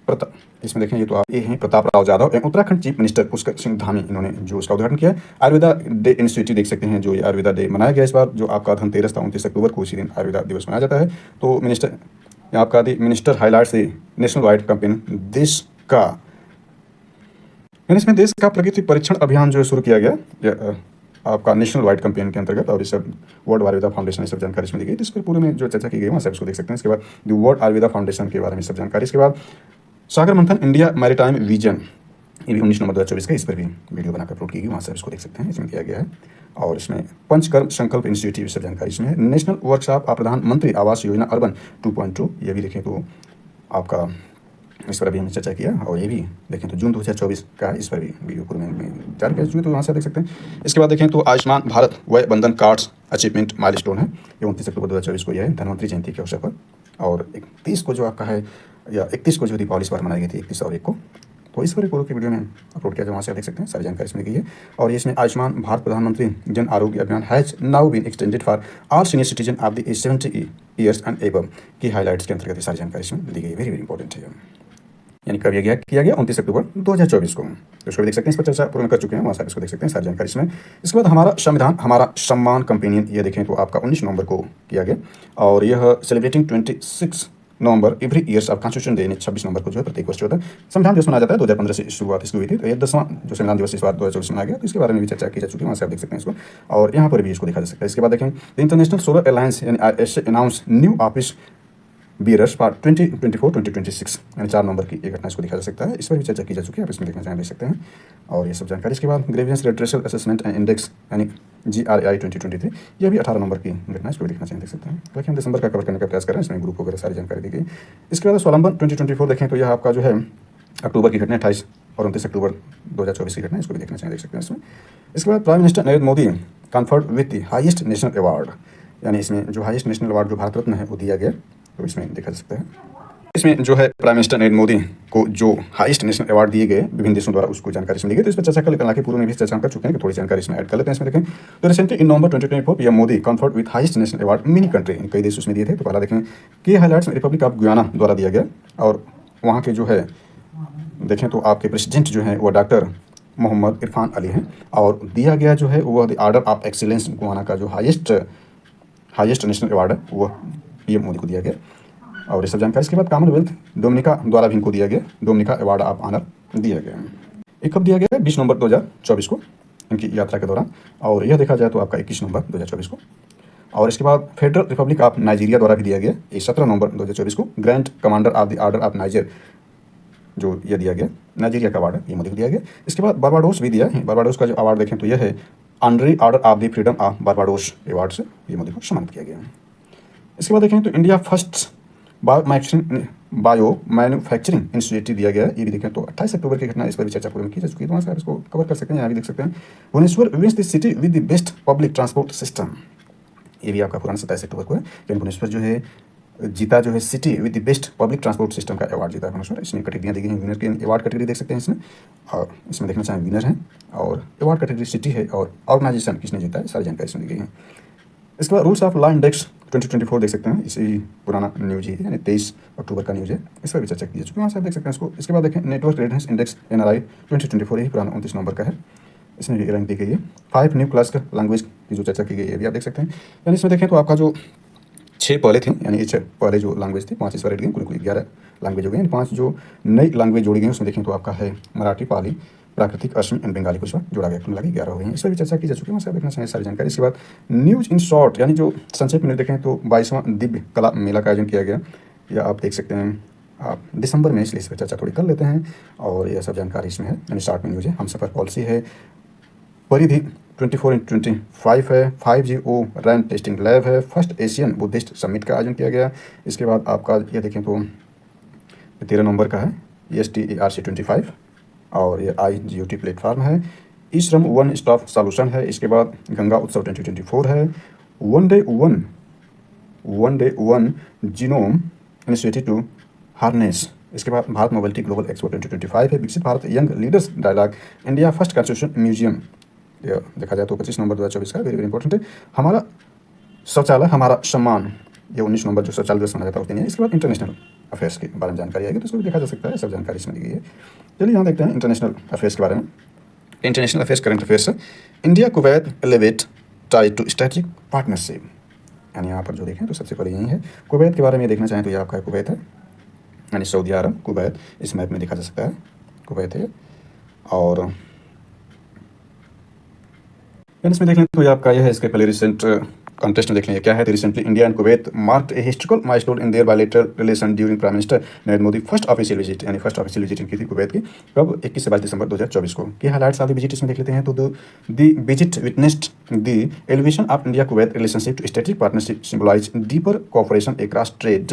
Pratap, इसमें देखें ये तो आप ये हैं Pratap Rao Yadav and Uttarakhand chief minister Pushkar Singh Dhami, इन्होंने जो इसका उद्घाटन किया। आयुर्वेदा डे इनिशिएटिव देख सकते हैं, जो ये आयुर्वेदा डे मनाया गया इस बार, जो आपका धनतेरस था 29 अक्टूबर को, उसी दिन आयुर्वेदा दिवस मनाया जाता है। तो आपका minister highlights the national wide campaign देश का, यानी इसमें देश का प्रगति परीक्षण अभियान जो शुरू किया गया आपका नेशनल वाइड कैंपेन के अंतर्गत, और इस सब वर्ल्ड आयुर्वेदा फाउंडेशन ये सब जानकारी इसमें दी गई, इस पर पूरे में जो चर्चा की गई वहाँ से इसको देख सकते हैं। इसके बाद द वर्ल्ड आयुर्वेदा फाउंडेशन के बारे में सब जानकारी। इसके बाद सागर मंथन इंडिया मैरीटाइम विजन, ये भी 19 नवंबर 2024 का, इस पर भी वीडियो बनाकर अपलोड की गई, वहाँ से इसको देख सकते हैं, इसमें दिया गया है। और इसमें पंचकर्म संकल्प इंस्टीट्यूट सब जानकारी इसमें है। नेशनल वर्कशॉप प्रधानमंत्री आवास योजना अर्बन 2.2, ये भी देखें तो आपका इस पर अभी हमने चर्चा किया, और ये भी देखें तो जून 2024 का, इस पर भी वीडियो पूरे में जारी कर चुके, तो वहाँ से देख सकते हैं। इसके बाद देखें तो आयुष्मान भारत वय बंधन कार्ड्स अचीवमेंट माइलस्टोन है, ये 29 अक्टूबर 2024 को यह है धन्वंतरी जयंती के अवसर पर, और 31 को जो आपका है या 31 को जो दीपावली इस बार मनाई गई थी 31 और 1 को, तो इस पर पूर्व की वीडियो में अपलोड किया, वहाँ से आप देख सकते हैं, सारी जानकारी इसमें गई है। और इसमें आयुष्मान भारत प्रधानमंत्री Jan Arogya Abhiyan has now been extended for all senior citizen of the 70 years and above की हाईलाइट्स के अंतर्गत सारी जानकारी इसमें दी गई है, वेरी वेरी इंपॉर्टेंट है। यानी कब यह किया गया 29 अक्टूबर 2024 को, तो इसको भी देख सकते हैं, इस पर चर्चा पूर्ण कर चुके हैं, वहाँ से इसको देख सकते हैं, सारी जानकारी इसमें। इसके बाद हमारा संविधान हमारा सम्मान कंपेनियन, ये देखें तो आपका 19 नवंबर को किया गया, और यह celebrating 26 November every years of constitution day, 26 नवंबर को जो है प्रत्येक वर्ष होता है संविधान दिवस मनाया जाता है। 2015 से शुरुआत इसकी हुई थी, तो ये 10वां जो संविधान दिवस इस बार 2024 मनाया गया, तो इसके बारे में भी चर्चा की जा चुकी है, वहाँ से आप देख सकते हैं इसको, और यहाँ पर भी इसको देखा जा सकता है। इसके बाद देखें द इंटरनेशनल सोलर अलायंस यानी ISA announce new office bearers for 2024-2026, यानी 4 नवंबर की एक घटना इसको देखा जा सकता है, इस पर भी चर्चा की जा चुकी है, आप इसमें देखना चाहें देख सकते हैं, और ये सब जानकारी। इसके बाद grievance redressal assessment and index यानी GRI 2023, यह भी 18 नवंबर की घटना, इसको भी देखना चाहें देख सकते हैं, हालांकि हम दिसंबर का कवर करने का प्रयास कर रहे हैं, इसमें ग्रुप वगैरह सारी जानकारी दी गई। इसके बाद स्वावलंबन 2024 देखें तो यह आपका जो है अक्टूबर की घटना 28 और 29 अक्टूबर 2024 की घटना, इसको भी देखना चाहें देख सकते हैं इसमें। इसके बाद prime minister Narendra Modi conferred with the highest national award, यानी इसमें जो हाईएस्ट नेशनल अवार्ड जो भारत रत्न है वो दिया गया, तो इसमें देखा जा सकता है। इसमें जो है प्राइम मिनिस्टर नरेंद्र मोदी को जो हाईएस्ट नेशनल अवार्ड दिए गए विभिन्न देशों द्वारा, उसको जानकारी इसमें दी गई, तो इस पर चर्चा कर लेते हैं, हालांकि पूर्व में भी चर्चा कर चुके हैं, कि थोड़ी जानकारी इसमें ऐड कर लेते हैं। इसमें देखें तो recently in November 2024 PM Modi conferred with highest national award mini country, कई देश उसमें दिए थे, तो पहला देखें कि हाईलाइट्स में रिपब्लिक ऑफ गुयाना द्वारा दिया गया, और वहाँ के जो है देखें तो आपके प्रेसिडेंट जो है वो डॉक्टर मोहम्मद इरफान अली हैं, और दिया गया जो है वह the order of excellence Guyana का जो हाईएस्ट नेशनल अवार्ड है वो पीएम मोदी को दिया गया, और ये सब जानकारी। इसके बाद कॉमनवेल्थ डोमिनिका द्वारा भी इनको दिया गया, डोमिनिका अवार्ड ऑफ ऑनर दिया गया। एक कब दिया गया 20 नवंबर 2024 को इनकी यात्रा के दौरान, और यह देखा जाए तो आपका 21 नवंबर 2024 को। और इसके बाद फेडरल रिपब्लिक ऑफ नाइजीरिया द्वारा भी दिया गया, ये 17 नवंबर 2024 को। Grand commander of the order of niger जो यह दिया गया नाइजीरिया का अवार्ड है, ये मोदी को दिया गया। इसके बाद बारबाडोस भी दिया है। बारबाडोस का जो अवार्ड देखें तो यह है honorary order of the freedom of Barbados award से ये मोदी को सम्मानित किया गया है। इसके बाद देखें तो India first bio manufacturing institute दिया गया है, ये भी देखें तो 28 अक्टूबर की घटना, इस पर भी चर्चा पूरी में की जा चुकी है, तो वहाँ से इसको कवर कर सकते हैं। यहाँ भी देख सकते हैं Bhubaneswar wins the city with the best public transport system, ये भी आपका पुराना 27 अक्टूबर को है। लेकिन भुवनेश्वर जो है जीता जो है city with the best public transport system का अवार्ड जीता है भुवनेश्वर। इसमें कैटेगरियाँ दी गई हैं, विनर के अवार्ड कैटेगरी देख सकते हैं इसमें, और इसमें देखना चाहें विनर है और अवार्ड कैटेगरी सिटी है और ऑर्गेनाइजेशन किसने जीता है, सारी जानकारी इसमें दी गई है। इसके बाद रूल्स ऑफ लॉ इंडेक्स 2024 देख सकते हैं, इसी पुराना न्यूज ही है, यानी 23 अक्टूबर का न्यूज है, इस पर भी चर्चा की जा चुकी है, वहाँ से आप देख सकते हैं इसको। इसके बाद देखें नेटवर्क रेडिनेस इंडेक्स NRI 2024, यही पुराना 29 नवंबर का है, इसमें भी रैंक दी गई है। 5 न्यू क्लासिकल लैंग्वेज की जो चर्चा की गई है भी आप देख सकते हैं। यानी इसमें देखें तो आपका जो 6 पहले थे, यानी 6 पहले जो लैंग्वेज थी 5 इस बार एड गई, कुल 11 लैंग्वेज हो गई। 5 जो नई लैंग्वेज जोड़ी गई उसमें देखें तो आपका है मराठी, पाली, प्राकृतिक, असमी एंड बंगाली कुछ जोड़ा गया, कुल मिला के 11 हो गई हैं, इस पर भी चर्चा की जा चुकी है, वहाँ से देखना चाहिए सारी जानकारी। इसके बाद न्यूज इन शॉर्ट, यानी जो संक्षेप में देखें तो 22वां दिव्य कला मेला का आयोजन किया गया, या आप देख सकते हैं आप दिसंबर में, इसलिए इस पर चर्चा थोड़ी कर लेते हैं, और यह सब जानकारी इसमें है। यानी शॉर्ट में न्यूज है, हम सफ़र पॉलिसी है, परिधि 24x25 है, 5G रैन टेस्टिंग लैब है, फर्स्ट एशियन बुद्धिस्ट समिट का आयोजन किया गया। इसके बाद आपका ये देखें तो 13 नवंबर का है, ESTERC25, और ये IGOT प्लेटफार्म है। ई श्रम वन स्टॉप सॉल्यूशन है। इसके बाद गंगा उत्सव 2024 है। One day one genome initiative to harness. इसके बाद भारत मोबिलिटी ग्लोबल एक्सपो 2025 है। Viksit Bharat young leaders dialogue, India first constitution museum, ये देखा जाए तो 25 नवंबर 2024 का, वेरी वेरी इंपॉर्टेंट है। हमारा शौचालय हमारा सम्मान, ये 19 नवंबर जो शौचालय दिवस मनाया जाता है उस दिन है। इसके बाद इंटरनेशनल अफेयर्स के बारे में जानकारी आएगी, तो इसको भी देखा जा सकता है, सब जानकारी इसमें दी गई है। चलिए यहाँ देखते हैं इंटरनेशनल अफेयर्स के बारे में। इंटरनेशनल अफेयर्स करंट अफेयर्स है। India Kuwait elevate ties to strategic partnership, यानी यहाँ पर जो देखें तो सबसे पहले यही है। कुवैत के बारे में देखना चाहें तो ये आपका कुवैत है, यानी सऊदी अरब, कुवैत इस मैप में देखा जा सकता है, कुवैत है। और इसमें देख लें तो ये आपका यह है, इसके पहले रिसेंट कॉन्टेस्ट में देख लेंगे क्या है। Recently India and Kuwait marked a historical milestone in their bilateral relation during prime minister Narendra Modi first official visit, यानी फर्स्ट ऑफिशियल विजिट इनकी थी कुवैत की, कब 21 से 22 दिसंबर 2024 को। क्या हाइलाइट्स ऑफ द विजिट इसमें देख लेते हैं तो the visit witnessed the elevation of India Kuwait relationship to strategic partnership symbolise deeper cooperation across trade,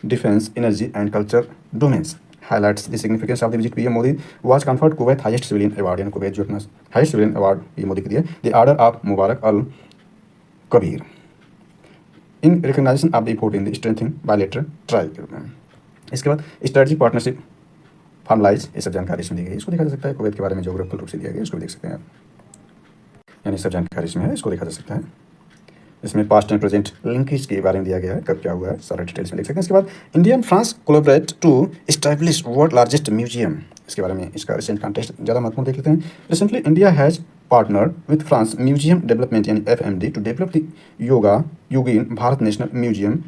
defence, energy and culture domains. Highlights the significance of the visit. PM Modi was conferred Kuwait highest civilian award, यानी Kuwait जो अपना highest civilian award ये मोदी को दिया, the order of Mubarak Al Kabeer, in recognition of the effort in the strengthening bilateral ties. इसके बाद strategic partnership formalise, ये सब जानकारी इसमें दी गई, इसको देखा जा सकता है। कुवैत के बारे में जोग्राफिकल रूप से दिया गया, इसको भी देख सकते हैं आप, यानी सब जानकारी इसमें है, इसको देखा जा सकता है। इसमें पास्ट एंड प्रेजेंट लिंकेज के बारे में दिया गया है, कब क्या हुआ है, सारा डिटेल्स में देख सकते हैं। इसके बाद India and France collaborate to establish world largest museum, इसके बारे में इसका रिसेंट कॉन्टेक्स्ट ज़्यादा महत्वपूर्ण देख लेते हैं। Recently India has partnered with France museum development, यानी FMD, to develop the Yugeen Bharat national museum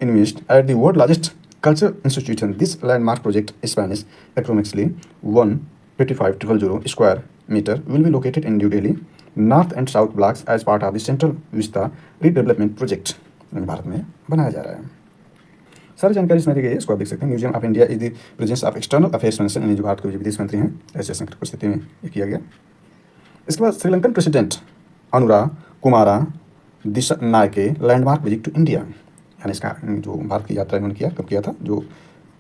invest at the world largest cultural institution. This landmark project spanning approximately 155,000 square metre will be located in new Delhi north and south blocks as part of the central vista redevelopment project, Bharat में बनाया जा रहा है। सारी जानकारी इसमें दी गई है, इसको आप देख सकते हैं। Museum of India is the presence of external affairs minister, यानी जो भारत के विदेश मंत्री हैं, ऐसे संकट परिस्थिति में ये किया गया। इसके बाद Sri Lankan president Anura Kumara Dissanayake landmark visit to India, यानी इसका जो भारत की यात्रा इन्होंने किया, कब किया था, जो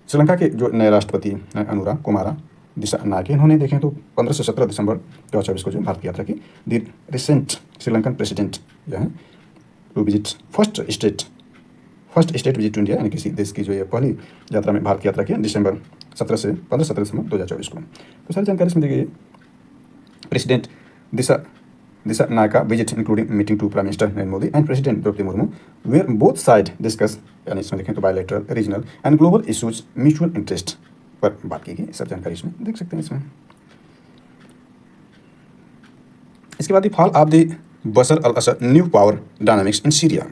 श्रीलंका के जो नए राष्ट्रपति हैं अनुरा कुमारा दिशानायके, इन्होंने देखें तो 15 से 17 दिसंबर 2024 को जो भारत की यात्रा की। द रिसेंट श्रीलंकन प्रेसिडेंट जो है to visit first state visit to India, यानी किसी देश की जो ये पहली यात्रा में भारत की यात्रा की, दिसंबर 15-17 दिसंबर 2024 को। तो सारी जानकारी इसमें दी गई है। President Dissanayake visit including meeting to prime minister Narendra Modi and president Droupadi Murmu, where both side discuss, यानी इसमें देखें तो bilateral, regional and global issues mutual interest पर बात की गई, सब जानकारी इसमें देख सकते हैं इसमें। इसके बाद fall of the Bashar al Assad new power dynamics in Syria,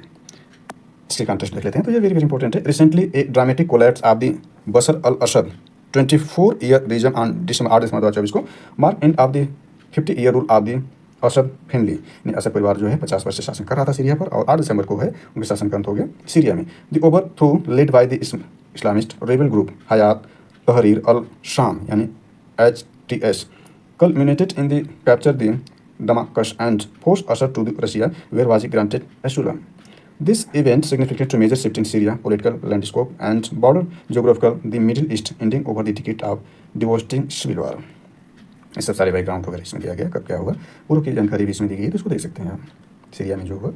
इसके कॉन्टेक्स्ट देख लेते हैं, तो ये वेरी वेरी इंपॉर्टेंट है। Recently a dramatic collapse of the Bashar al Assad 24 year reign on December 8 दिसंबर 2024 को mark end of the 50 year rule of the Assad family, यानी असद परिवार जो है 50 वर्ष से शासन कर रहा था सीरिया पर, और 8 दिसंबर को है उनके शासन का अंत हो गया सीरिया में। The overthrow led by the Islamist rebel group Hayat Tahrir al शाम, यानी HTS culminated in the capture the Damascus and forced Assad to the Russia, where was granted asylum. This event significant to major shift in Syria political landscape and border geographical the Middle East, ending over the decade of devastating civil war. ये सब सारे background वगैरह इसमें दिया गया, कब क्या होगा पूर्व की जानकारी भी इसमें दी गई है, तो इसको देख सकते हैं आप सीरिया में जो होगा।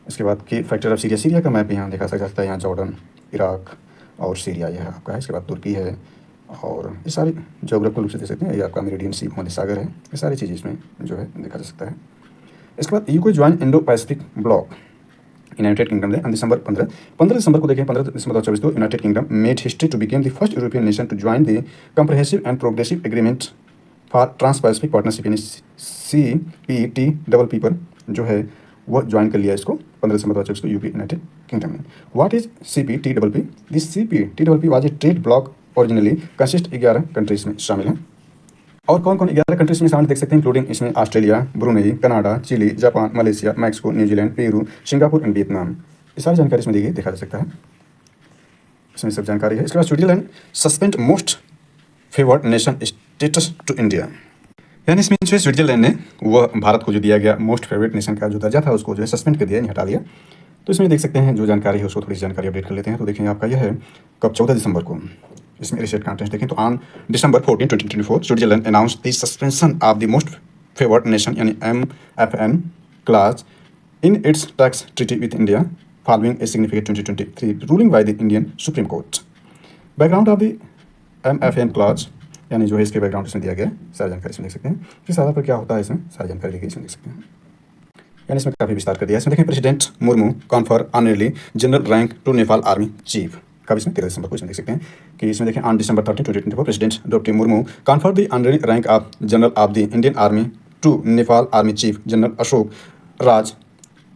इसके बाद के फैक्टर ऑफ सीरिया, सीरिया का मैप यहाँ देखा सकता है, यहाँ जॉर्डन, इराक और सीरिया यह आपका है। इसके बाद तुर्की है और ये सारी जोग्राफिकल रूप से देख सकते हैं, ये आपका मेरिडियन सी भूमध्य सागर है, ये सारी चीज़ इसमें जो है देखा जा सकता है। इसके बाद UK join Indo Pacific block United kingdom ने दिसंबर 15 दिसंबर को देखें, 15 दिसंबर 2024 को United Kingdom made history to become the first European nation to join the comprehensive and progressive agreement for trans Pacific partnership यानी CPTPP पर जो है वह ज्वाइन कर लिया इसको 15 दिसंबर 2024 को यूपी यूनाइटेड किंगडम ने। What is CPTPP? This CPTPP was a trade block originally consist 11 countries में शामिल है। और कौन कौन 11 कंट्रीज में शामिल देख सकते हैं, इंक्लूडिंग इसमें Australia, Brunei, Canada, Chile, Japan, Malaysia, Mexico, New Zealand, Peru, Singapore and Vietnam. ये सारी जानकारी इसमें दी गई, देखा जा सकता है, इसमें सब जानकारी है। इसके बाद Switzerland suspend most favoured nation status to India, यानी इसमें जो है स्विट्जरलैंड ने वह भारत को जो दिया गया मोस्ट फेवरेट नेशन का जो दर्जा था उसको जो है सस्पेंड कर दिया, नहीं हटा लिया। तो इसमें देख सकते हैं जो जानकारी है उसको थोड़ी सी जानकारी अपडेट कर लेते हैं। तो देखें आपका यह है कब 14 दिसंबर को, इसमें रिसेंट कंटेंट देखें तो on December 14, 2024 Switzerland announce the suspension of the most favoured nation यानी MFN class in its tax treaty with India following a significant 2023 ruling by the Indian supreme court. Background of the MFN class यानी जो है इसके background इसमें दिया गया, सारी जानकारी इसमें देख सकते हैं। किस आधार पर क्या होता है इसमें सारी जानकारी दी गई, इसमें देख सकते हैं, यानी इसमें काफ़ी विस्तार कर दिया। इसमें देखें president Murmu confer honorary general rank to Nepal army chief, कब इसमें 13 दिसंबर को इसमें देख सकते हैं कि इसमें देखें on December 13, 2024 president Droupadi Murmu confer the honorary rank of general of the Indian army to Nepal army chief general Ashok Raj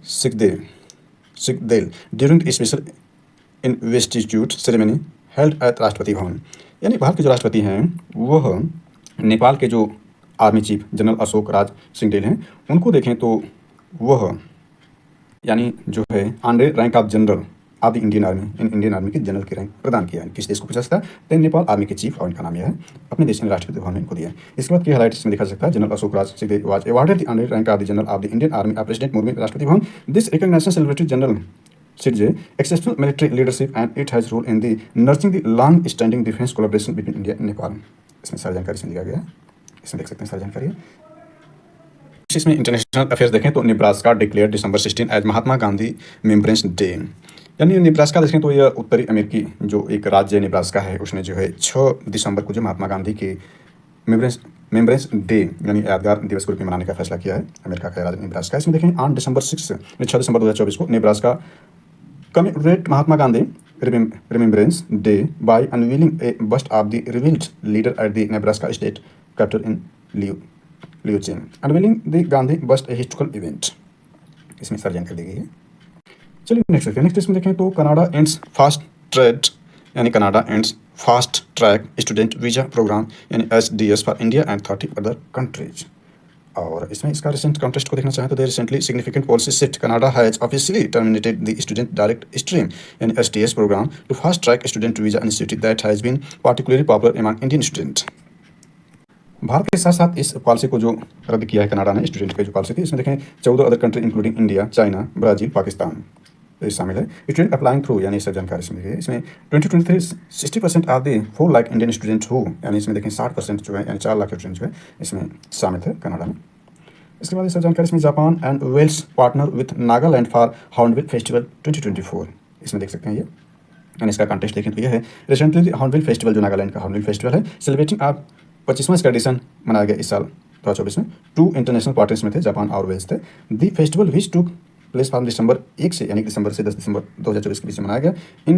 Sigdel during special investiture ceremony held at Rashtrapati Bhavan. यानी भारत के जो राष्ट्रपति हैं वह नेपाल के जो आर्मी चीफ जनरल अशोक राज सिंगडेल हैं उनको देखें तो वह यानी जो है honorary rank of general of the Indian army के जनरल की रैंक प्रदान किया है। किस देश को पूछा सकता है, तो नेपाल आर्मी के चीफ और इनका नाम यह है, अपने देश में राष्ट्रपति भवन में इनको दिया है। इसके बाद की हाईलाइट इसमें देखा सकता है, general Ashok Raj Sigdel was awarded the honorary rank of the general of the Indian army of president Murmu Rashtrapati Bhavan. This recognition celebrated general Sidje exceptional military leadership and it has role in the nurturing the long standing defense collaboration between India and Nepal। इसमें सारी जानकारी इसमें दिया गया है, इसमें देख सकते हैं सारी जानकारी है। इसमें इंटरनेशनल अफेयर्स देखें तो Nebraska declare December 16 as Mahatma Gandhi remembrance day, यानी नेब्रास्का देखें तो यह उत्तरी अमेरिकी जो एक राज्य नेब्रास्का है उसने जो है 6 दिसंबर को जो महात्मा गांधी के रिमेम्बरेंस डे यानी यादगार दिवस के रूप में मनाने का फैसला किया है अमेरिका का राज्य नेब्रास्का। इसमें देखें ऑन December 6 दिसंबर 2024 को Nebraska commemorate Mahatma Gandhi Remembrance Day by unveiling a bust of the revealed leader at the Nebraska state capital in Liucheng। Unveiling the Gandhi bust a historical event, इसमें सारी जानकारी दी गई है। चलिए next देखते हैं। Next इसमें देखें तो कनाडा एंड्स फास्ट ट्रैक यानी Canada ends fast track student visa programme यानी SDS for India and 30 other countries. और इसमें इसका रिसेंट कॉन्टेस्ट को देखना चाहें तो there recently significant policy shift Canada has officially terminated the student direct stream यानी SDS programme to fast track student visa initiative that has been particularly popular among Indian student. Bharat के साथ साथ इस policy को जो रद्द किया है कनाडा ने स्टूडेंट की जो पॉलिसी थी, इसमें देखें 14 other country including India, China, Brazil, Pakistan तो ये शामिल है। स्टूडेंट अप्लाइंग थ्रू यानी सब जानकारी इसमें है। इसमें 2023 60% of the 4 lakh Indian student हो यानी इसमें देखें 60% जो है यानी 4 लाख स्टूडेंट जो है इसमें शामिल थे कनाडा में। इसके बाद ये सब जानकारी इसमें Japan and Wales partner with Nagaland for Hornbill festival 2024 इसमें देख सकते हैं ये, यानी इसका कॉन्टेस्ट देखें तो यह है रिसेंटली हॉर्नबिल फेस्टिवल जो नागालैंड का हॉर्नबिल फेस्टिवल है सेलिब्रेटिंग आप 25वां इसका एडिशन मनाया गया इस साल 2024 में। 2 इंटरनेशनल पार्टनर्स में थे, जापान और वेल्स थे। The festival which took place from December 1 से यानी दिसंबर से 10 दिसंबर 2024 के बीच में मनाया गया। इन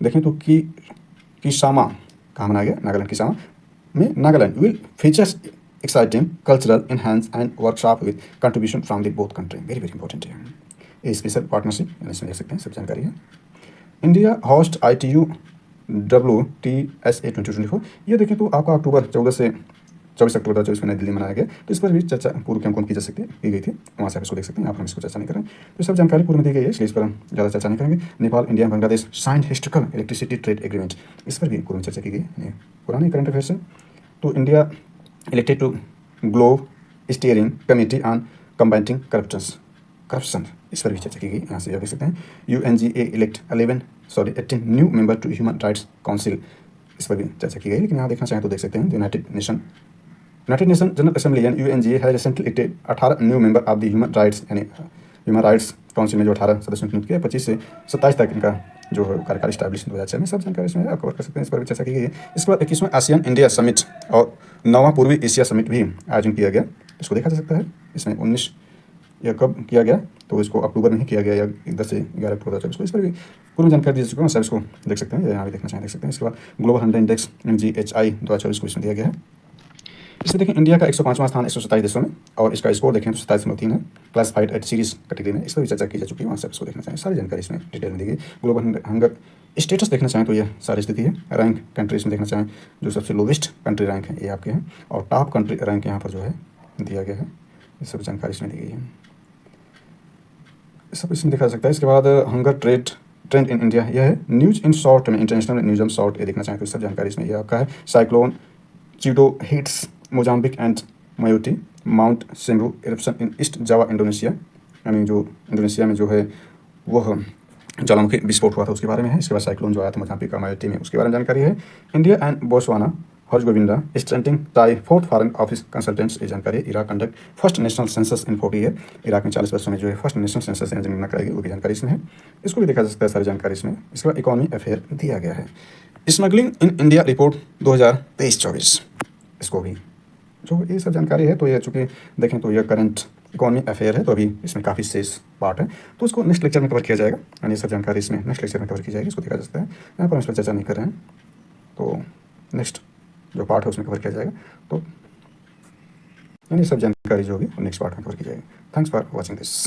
देखें तो किसामा कहाँ मनाया गया, नागालैंड किसामा में। Nagaland will features exciting cultural enhance and workshop with contribution from the both country, very very important है ये स्पेशल पार्टनरशिप यानी इसमें देख सकते हैं सब जानकारी है। इंडिया होस्ट ITU WTSA 2024 ये देखें तो आपका अक्टूबर 14 से 24 अक्टूबर 2024 में नई दिल्ली मनाया गया। तो इस पर भी चर्चा पूर्व कौन की जा सकती है की गई थी, वहाँ से आप इसको देख सकते हैं। आप हम इसको चर्चा नहीं करें तो सब जानकारी पूर्व में दी गई है, इसलिए इस पर हम ज़्यादा चर्चा नहीं करेंगे। Nepal India Bangladesh signed historical electricity trade agreement, इस पर भी पूर्व में चर्चा की गई है, पुराने करंट अफेयर्स है। तो India elected to globe steering committee on combating corruption, इस पर भी चर्चा की गई। यहाँ से देख सकते हैं UNGA elect 18 new member to human rights council, इस पर भी चर्चा की गई। लेकिन यहाँ देखना चाहें तो देख सकते हैं यूनाइटेड नेशन जनरल असेंबली यानी UNGA है recently elected 18 new member of the human rights यानी ह्यूमन राइट्स काउंसिल में जो 18 सदस्यों की नियुक्त किया 25 से 27 तक इनका जो कार्यकाल स्टैब्लिश 2006 में, सब जानकारी इसमें कवर कर सकते हैं। इस पर भी चर्चा की गई है। इसके बाद 21वां ASEAN इंडिया समिट और 9वां पूर्वी एशिया समिट भी आयोजन किया गया, इसको देखा जा सकता है। इसमें 19 यह कब किया गया, तो इसको अक्टूबर में ही किया गया या 10 से 11 अक्टूबर 2024 को। इस पर भी पूरी जानकारी दे चुका हूँ, सब इसको देख सकते हैं, यहाँ भी देखना चाहें देख सकते हैं। इसके बाद ग्लोबल 100 इंडेक्स GHI 2024 को इसमें दिया गया है। इसमें देखें इंडिया का 105वां स्थान 127 देशों में, और इसका स्कोर देखें तो 27.3 है, क्लासिफाइड एट सीरीज कैटेगरी में। इस पर भी चर्चा की जा चुकी है, वहाँ से इसको देखना चाहिए, सारी जानकारी इसमें डिटेल में दी गई। ग्लोबल हंगर स्टेटस देखना चाहें तो यह सारी स्थिति है। रैंक कंट्रीज में देखना चाहें, जो सबसे लोवेस्ट कंट्री रैंक है ये आपके हैं, और टॉप कंट्री रैंक यहाँ पर जो है दिया गया है, ये सब जानकारी इसमें दी गई है, सब इसमें दिखा सकता है। इसके बाद हंगर ट्रेंड इन इंडिया, यह है न्यूज इन शॉर्ट में, इंटरनेशनल न्यूज शॉर्ट, ये देखना चाहें तो सब जानकारी इसमें ये आपका है। Cyclone Chido hits Mozambique and Mayotte, Mount Semeru eruption in East Java Indonesia, यानी जो इंडोनेशिया में जो है वह ज्वालामुखी विस्फोट हुआ था उसके बारे में है। इसके बाद साइक्लोन जो आया था मोजाम्बिक का मायोटी में, उसके बारे में जानकारी है। India and Botswana Herzegovina strengthening tie 4th foreign office consultants, ये जानकारी है। Iraq conduct first national census in 40 year, Iraq में 40 वर्षों में जो है फर्स्ट नेशनल सेंसस जनगणना कराएगी, वो भी जानकारी इसमें है, इसको भी देखा जा सकता है, सारी जानकारी इसमें। इसके बाद इकोनॉमी अफेयर दिया गया है। स्मगलिंग इन इंडिया रिपोर्ट 2023-24, इसको भी जो ये सब जानकारी है। तो ये चूँकि देखें तो यह करंट इकोनॉमी अफेयर है, तो अभी इसमें काफ़ी शेष पार्ट है, तो उसको नेक्स्ट लेक्चर में कवर किया जाएगा, यानी ये सब जानकारी इसमें नेक्स्ट लेक्चर में कवर की जाएगी, इसको देखा जा सकता है। यहाँ पर हम इस पर चर्चा नहीं कर रहे हैं, तो नेक्स्ट जो पार्ट है उसमें कवर किया जाएगा, तो यानी सब जानकारी जो होगी नेक्स्ट पार्ट में कवर की जाएगी। Thanks for watching this.